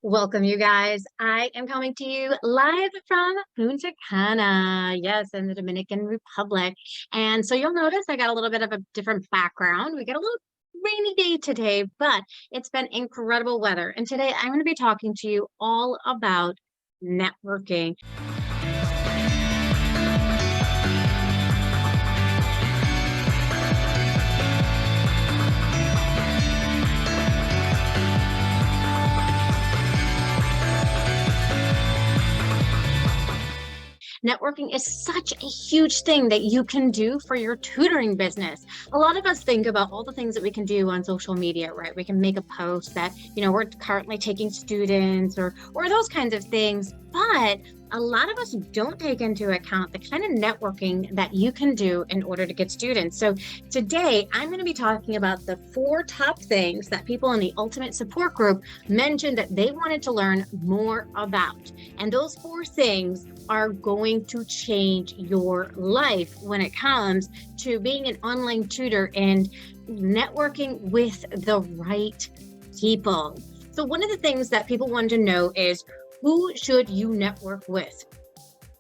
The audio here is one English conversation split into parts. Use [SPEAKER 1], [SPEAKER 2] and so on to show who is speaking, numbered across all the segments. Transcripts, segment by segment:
[SPEAKER 1] Welcome, you guys. I am coming to you live from Punta Cana, yes, in the Dominican Republic. And so you'll notice I got a little bit of a different background. We got a little rainy day today, but it's been incredible weather. And today I'm going to be talking to you all about networking. Networking is such a huge thing that you can do for your tutoring business. A lot of us think about all the things that we can do on social media, right? We can make a post that, we're currently taking students or those kinds of things. But a lot of us don't take into account the kind of networking that you can do in order to get students. So today I'm going to be talking about the 4 top things that people in the Ultimate Support Group mentioned that they wanted to learn more about. And those 4 things are going to change your life when it comes to being an online tutor and networking with the right people. So one of the things that people wanted to know is, who should you network with?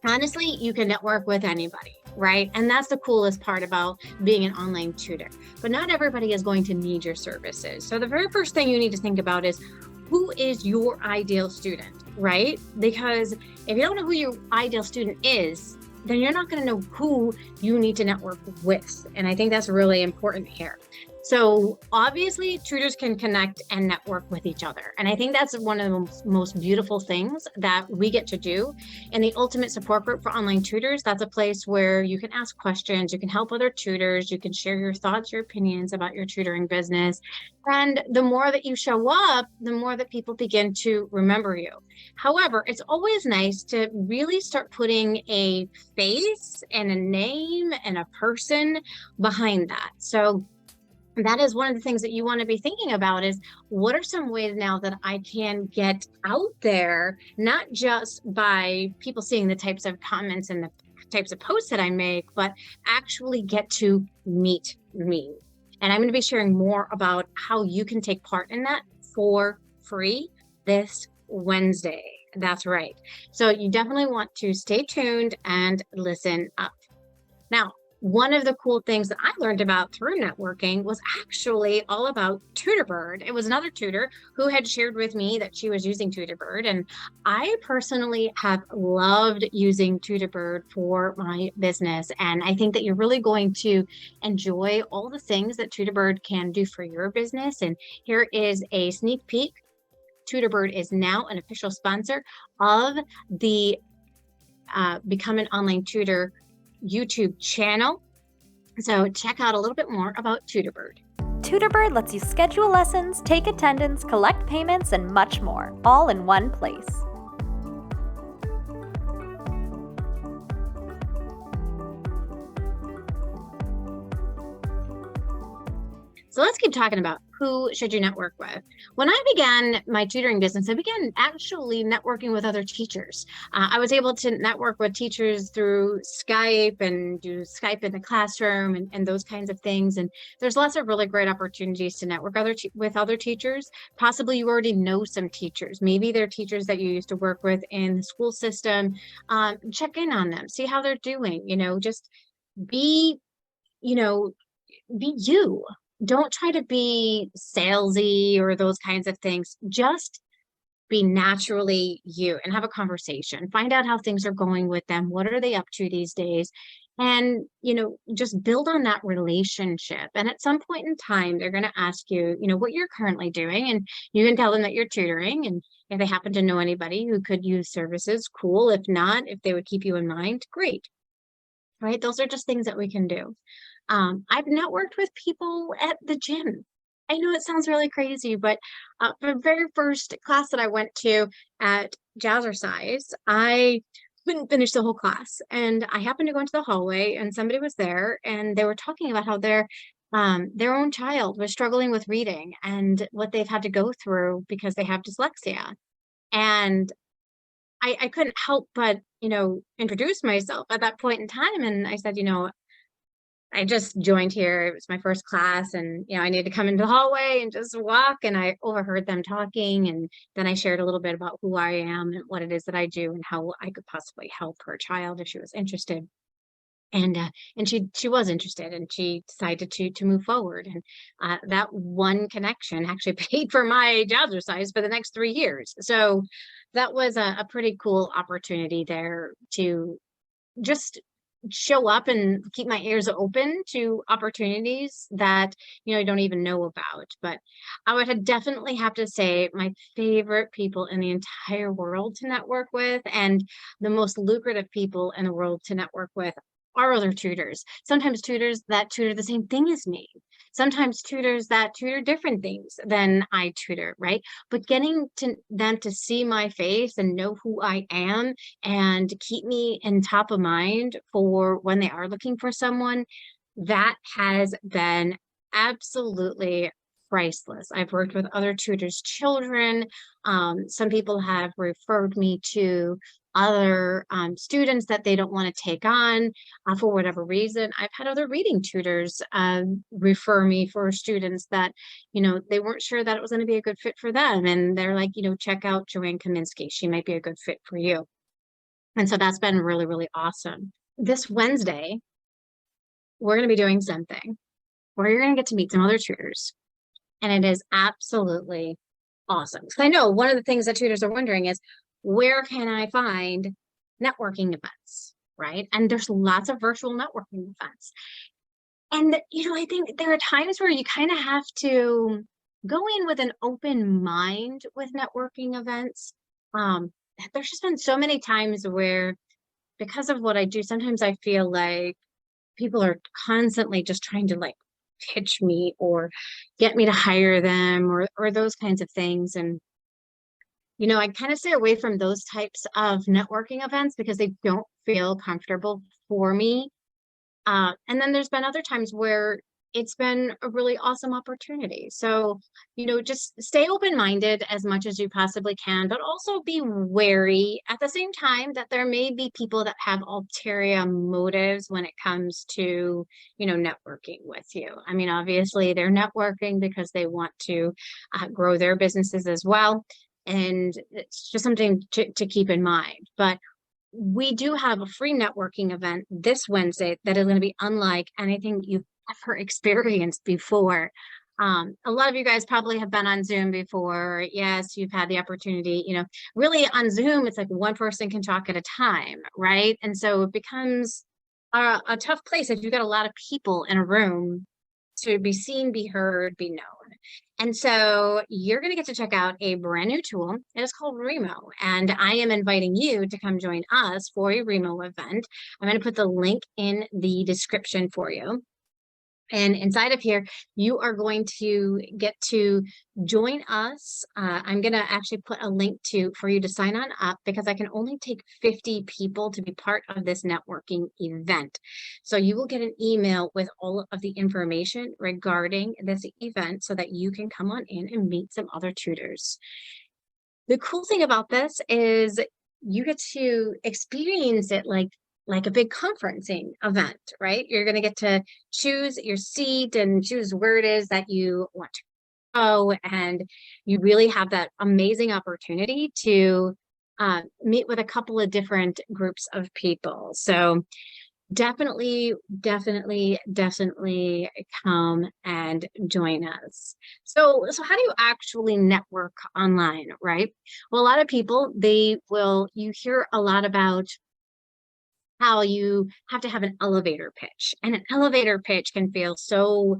[SPEAKER 1] Honestly, you can network with anybody, right? And that's the coolest part about being an online tutor. But not everybody is going to need your services. So the very first thing you need to think about is, who is your ideal student, right? Because if you don't know who your ideal student is, then you're not going to know who you need to network with. And I think that's really important here. So obviously tutors can connect and network with each other. And I think that's one of the most beautiful things that we get to do in the Ultimate Support Group for Online Tutors. That's a place where you can ask questions, you can help other tutors, you can share your thoughts, your opinions about your tutoring business. And the more that you show up, the more that people begin to remember you. However, it's always nice to really start putting a face and a name and a person behind that. So that is one of the things that you want to be thinking about is, what are some ways now that I can get out there, not just by people seeing the types of comments and the types of posts that I make, but actually get to meet me. And I'm going to be sharing more about how you can take part in that for free this Wednesday. That's right. So you definitely want to stay tuned and listen up. Now, one of the cool things that I learned about through networking was actually all about Tutorbird. It was another tutor who had shared with me that she was using Tutorbird, and I personally have loved using Tutorbird for my business. And I think that you're really going to enjoy all the things that Tutorbird can do for your business. And here is a sneak peek. Tutorbird is now an official sponsor of the Become an Online Tutor YouTube channel. So check out a little bit more about Tutorbird.
[SPEAKER 2] Tutorbird lets you schedule lessons, take attendance, collect payments, and much more, all in one place.
[SPEAKER 1] So let's keep talking about, who should you network with? When I began my tutoring business, I began actually networking with other teachers. I was able to network with teachers through Skype and do Skype in the classroom and those kinds of things. And there's lots of really great opportunities to network with other teachers. Possibly you already know some teachers. Maybe they're teachers that you used to work with in the school system. Check in on them, see how they're doing. Just be, be you. Don't try to be salesy or those kinds of things. Just be naturally you and have a conversation. Find out how things are going with them. What are they up to these days? And, just build on that relationship. And at some point in time, they're going to ask you, what you're currently doing. And you can tell them that you're tutoring. And if they happen to know anybody who could use services, cool. If not, if they would keep you in mind, great. Right? Those are just things that we can do. I've networked with people at the gym. I know it sounds really crazy, but the very first class that I went to at Jazzercise, I couldn't finish the whole class. And I happened to go into the hallway and somebody was there and they were talking about how their own child was struggling with reading and what they've had to go through because they have dyslexia. And I couldn't help but, introduce myself at that point in time. And I said, I just joined here. It was my first class, and I needed to come into the hallway and just walk, and I overheard them talking, and then I shared a little bit about who I am and what it is that I do and how I could possibly help her child if she was interested. And she was interested, and she decided to move forward. And that one connection actually paid for my jazzercise for the next 3 years. So that was a pretty cool opportunity there to just show up and keep my ears open to opportunities that I don't even know about. But I would definitely have to say my favorite people in the entire world to network with, and the most lucrative people in the world to network with, are other tutors. Sometimes tutors that tutor the same thing as me, sometimes tutors that tutor different things than I tutor, right? But getting to them to see my face and know who I am and keep me in top of mind for when they are looking for someone, that has been absolutely priceless. I've worked with other tutors' children. Some people have referred me to other students that they don't want to take on for whatever reason. I've had other reading tutors refer me for students that, they weren't sure that it was going to be a good fit for them. And they're like, check out Joanne Kaminski. She might be a good fit for you. And so that's been really, really awesome. This Wednesday, we're going to be doing something where you're going to get to meet some other tutors. And it is absolutely awesome. Because I know one of the things that tutors are wondering is, where can I find networking events, right? And there's lots of virtual networking events. And, I think there are times where you kind of have to go in with an open mind with networking events. There's just been so many times where, because of what I do, sometimes I feel like people are constantly just trying to like pitch me or get me to hire them or those kinds of things. And I kind of stay away from those types of networking events because they don't feel comfortable for me. And then there's been other times where it's been a really awesome opportunity. So, just stay open-minded as much as you possibly can, but also be wary at the same time that there may be people that have ulterior motives when it comes to, networking with you. I mean, obviously they're networking because they want to grow their businesses as well. And it's just something to keep in mind. But we do have a free networking event this Wednesday that is going to be unlike anything you've ever experienced before. A lot of you guys probably have been on Zoom before. Yes, you've had the opportunity, really on Zoom, it's like one person can talk at a time, right? And so it becomes a tough place if you've got a lot of people in a room to be seen, be heard, be known. And so you're going to get to check out a brand new tool. It is called Remo. And I am inviting you to come join us for a Remo event. I'm going to put the link in the description for you. And inside of here, you are going to get to join us. I'm going to actually put a link for you to sign on up because I can only take 50 people to be part of this networking event. So you will get an email with all of the information regarding this event so that you can come on in and meet some other tutors. The cool thing about this is you get to experience it like a big conferencing event, right? You're going to get to choose your seat and choose where it is that you want to go. And you really have that amazing opportunity to meet with a couple of different groups of people. So definitely come and join us. So how do you actually network online, right? Well, a lot of people, you hear a lot about how you have to have an elevator pitch, and an elevator pitch can feel so,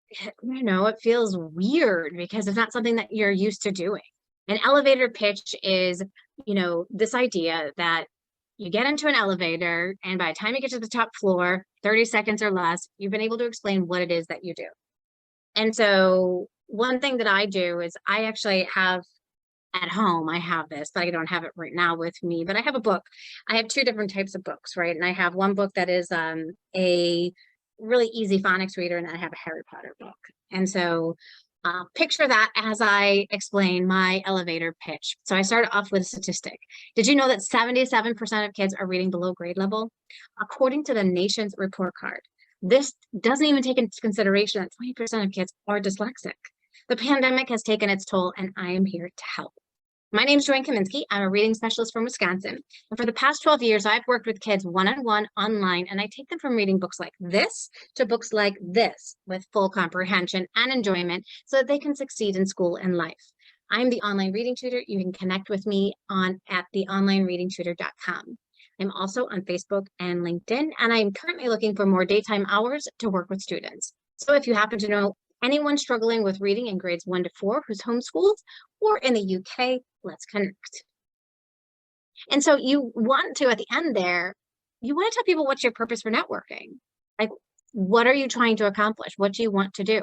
[SPEAKER 1] it feels weird because it's not something that you're used to doing. An elevator pitch is, this idea that you get into an elevator and by the time you get to the top floor, 30 seconds or less, you've been able to explain what it is that you do. And so one thing that I do is I actually have at home, I have this, but I don't have it right now with me, but I have a book. I have two different types of books, right? And I have one book that is a really easy phonics reader, and I have a Harry Potter book. And so picture that as I explain my elevator pitch. So I started off with a statistic. Did you know that 77% of kids are reading below grade level? According to the nation's report card, This doesn't even take into consideration that 20% of kids are dyslexic. The pandemic has taken its toll, and I am here to help. My name is Joanne Kaminski. I'm a reading specialist from Wisconsin. And for the past 12 years, I've worked with kids one-on-one online, and I take them from reading books like this to books like this with full comprehension and enjoyment so that they can succeed in school and life. I'm the online reading tutor. You can connect with me at theonlinereadingtutor.com. I'm also on Facebook and LinkedIn, and I'm currently looking for more daytime hours to work with students. So if you happen to know anyone struggling with reading in grades 1 to 4 who's homeschooled or in the UK, let's connect. And so you want to, at the end there, you want to tell people what's your purpose for networking. Like, what are you trying to accomplish? What do you want to do?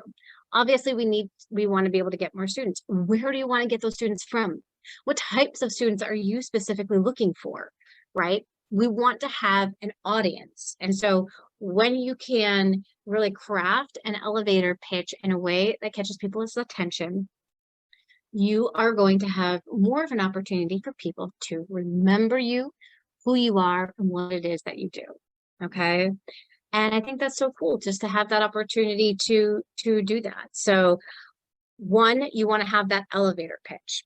[SPEAKER 1] Obviously, we want to be able to get more students. Where do you want to get those students from? What types of students are you specifically looking for, right? We want to have an audience. And so when you can really craft an elevator pitch in a way that catches people's attention, you are going to have more of an opportunity for people to remember you, who you are, and what it is that you do. Okay. And I think that's so cool just to have that opportunity to do that. So one, you want to have that elevator pitch.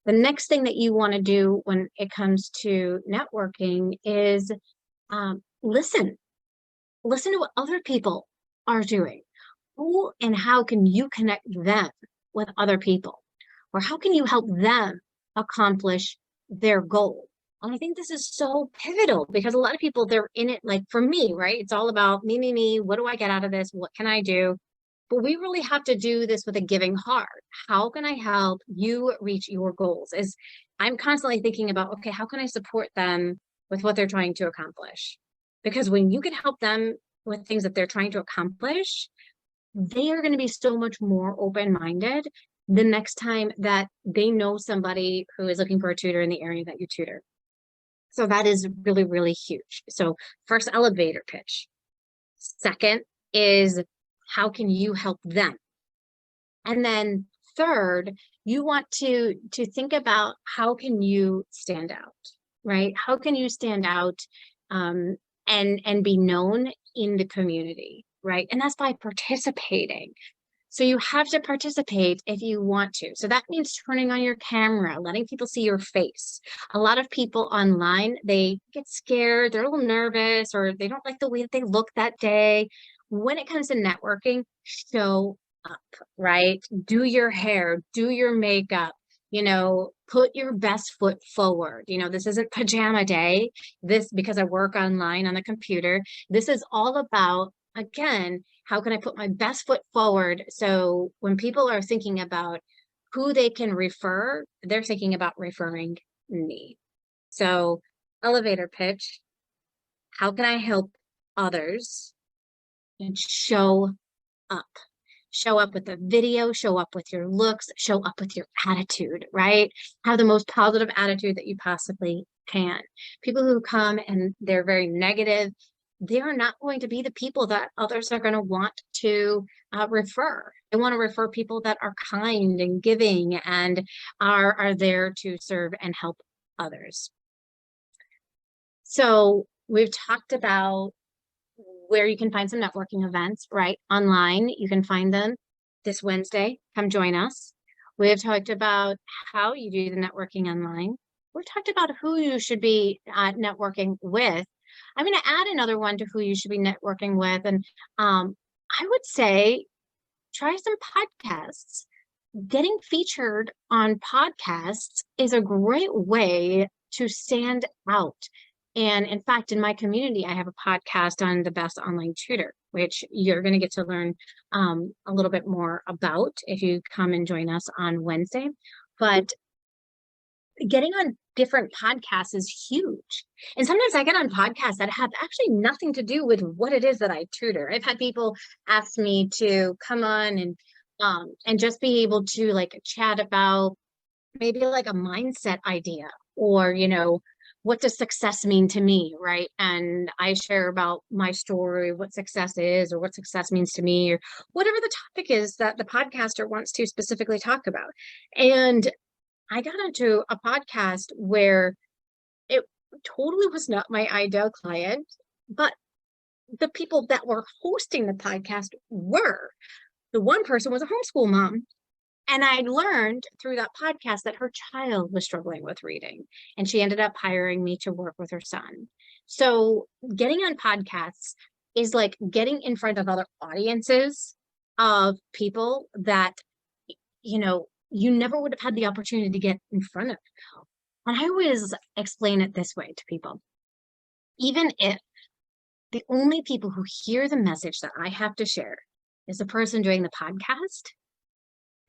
[SPEAKER 1] The next thing that you want to do when it comes to networking is listen. Listen to what other people are doing. Who and how can you connect them with other people? Or how can you help them accomplish their goal? And I think this is so pivotal because a lot of people, they're in it, like for me, right? It's all about me, me, me. What do I get out of this? What can I do? But we really have to do this with a giving heart. How can I help you reach your goals? Is I'm constantly thinking about, okay, how can I support them with what they're trying to accomplish? Because when you can help them with things that they're trying to accomplish, they are going to be so much more open-minded the next time that they know somebody who is looking for a tutor in the area that you tutor. So that is really, really huge. So first, elevator pitch. Second is how can you help them? And then third, you want to think about how can you stand out, right? How can you stand out and be known in the community, right? And that's by participating. So you have to participate if you want to. So that means turning on your camera, letting people see your face. A lot of people online, they get scared, they're a little nervous, or they don't like the way that they look that day. When it comes to networking, show up, right? Do your hair, do your makeup, put your best foot forward. This isn't pajama day. This, because I work online on the computer, this is all about, again, how can I put my best foot forward? So when people are thinking about who they can refer, they're thinking about referring me. So elevator pitch, how can I help others? And show up. Show up with a video, show up with your looks, show up with your attitude, right? Have the most positive attitude that you possibly can. People who come and they're very negative, they are not going to be the people that others are going to want to refer. They want to refer people that are kind and giving and are there to serve and help others. So we've talked about where you can find some networking events, right? Online, you can find them this Wednesday. Come join us. We've talked about how you do the networking online. We've talked about who you should be networking with. I'm going to add another one to who you should be networking with. And I would say try some podcasts. Getting featured on podcasts is a great way to stand out. And in fact, in my community, I have a podcast on the best online tutor, which you're going to get to learn a little bit more about if you come and join us on Wednesday. But getting on different podcasts is huge. And sometimes I get on podcasts that have actually nothing to do with what it is that I tutor. I've had people ask me to come on and just be able to like chat about maybe like a mindset idea or, what does success mean to me, right? And I share about my story, what success is, or what success means to me, or whatever the topic is that the podcaster wants to specifically talk about. And I got into a podcast where it totally was not my ideal client, but the people that were hosting the podcast were. The one person was a homeschool mom. And I learned through that podcast that her child was struggling with reading, and she ended up hiring me to work with her son. So getting on podcasts is like getting in front of other audiences of people that, you never would have had the opportunity to get in front of. And I always explain it this way to people. Even if the only people who hear the message that I have to share is the person doing the podcast,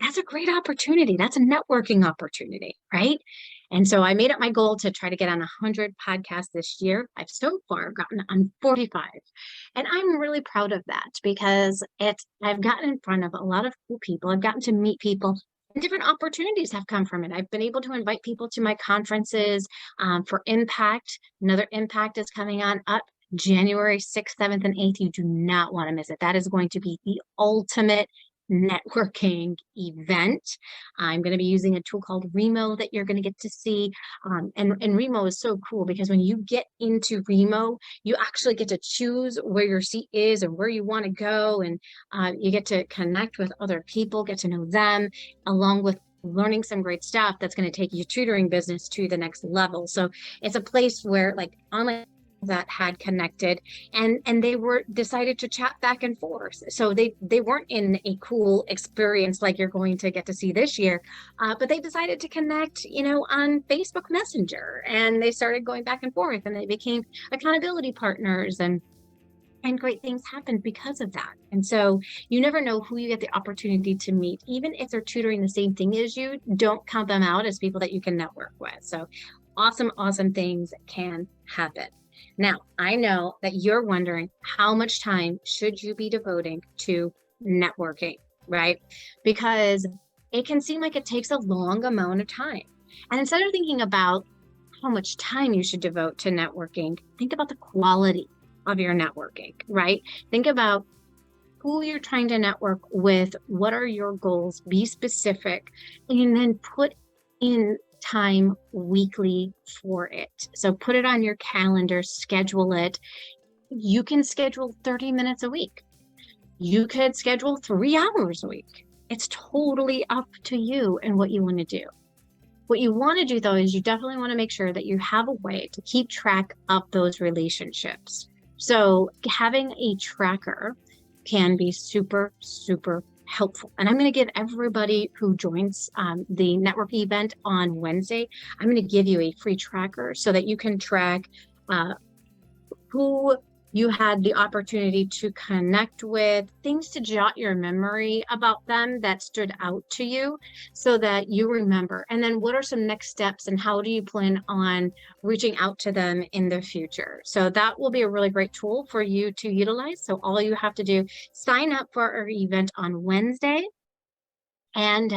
[SPEAKER 1] that's a great opportunity. That's a networking opportunity, right? And so I made it my goal to try to get on 100 podcasts this year. I've so far gotten on 45. And I'm really proud of that because I've gotten in front of a lot of cool people. I've gotten to meet people, and different opportunities have come from it. I've been able to invite people to my conferences for Impact. Another Impact is coming on up January 6th, 7th, and 8th. You do not want to miss it. That is going to be the ultimate networking event. I'm going to be using a tool called Remo that you're going to get to see. And Remo is so cool because when you get into Remo, you actually get to choose where your seat is and where you want to go. And you get to connect with other people, get to know them, along with learning some great stuff that's going to take your tutoring business to the next level. So it's a place where like online that had connected and they were decided to chat back and forth. So they weren't in a cool experience like you're going to get to see this year, but they decided to connect, on Facebook Messenger, and they started going back and forth, and they became accountability partners, and great things happened because of that. And so you never know who you get the opportunity to meet. Even if they're tutoring the same thing as you, don't count them out as people that you can network with. So awesome things can happen. Now, I know that you're wondering how much time should you be devoting to networking, right? Because it can seem like it takes a long amount of time. And instead of thinking about how much time you should devote to networking, think about the quality of your networking, right? Think about who you're trying to network with, what are your goals, be specific, and then put in time weekly for it. So put it on your calendar, schedule it. You can schedule 30 minutes a week. You could schedule 3 hours a week. It's totally up to you and what you want to do. What you want to do though is you definitely want to make sure that you have a way to keep track of those relationships. So having a tracker can be super helpful. And I'm going to give everybody who joins the network event on Wednesday, I'm going to give you a free tracker so that you can track who you had the opportunity to connect with, things to jot your memory about them that stood out to you so that you remember. And then what are some next steps and how do you plan on reaching out to them in the future? So that will be a really great tool for you to utilize. So all you have to do, sign up for our event on Wednesday and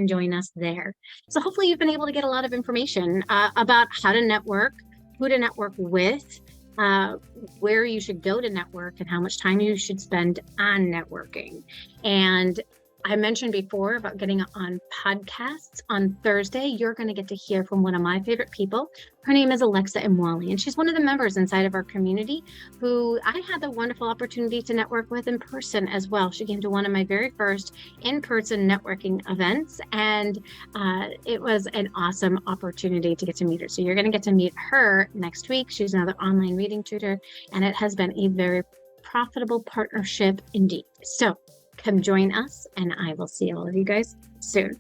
[SPEAKER 1] join us there. So hopefully you've been able to get a lot of information about how to network, who to network with, where you should go to network, and how much time you should spend on networking. And I mentioned before about getting on podcasts. On Thursday, you're going to get to hear from one of my favorite people. Her name is Alexa Imwali, and she's one of the members inside of our community who I had the wonderful opportunity to network with in person as well. She came to one of my very first in-person networking events, and it was an awesome opportunity to get to meet her. So you're going to get to meet her next week. She's another online reading tutor, and it has been a very profitable partnership indeed. So come join us, and I will see all of you guys soon.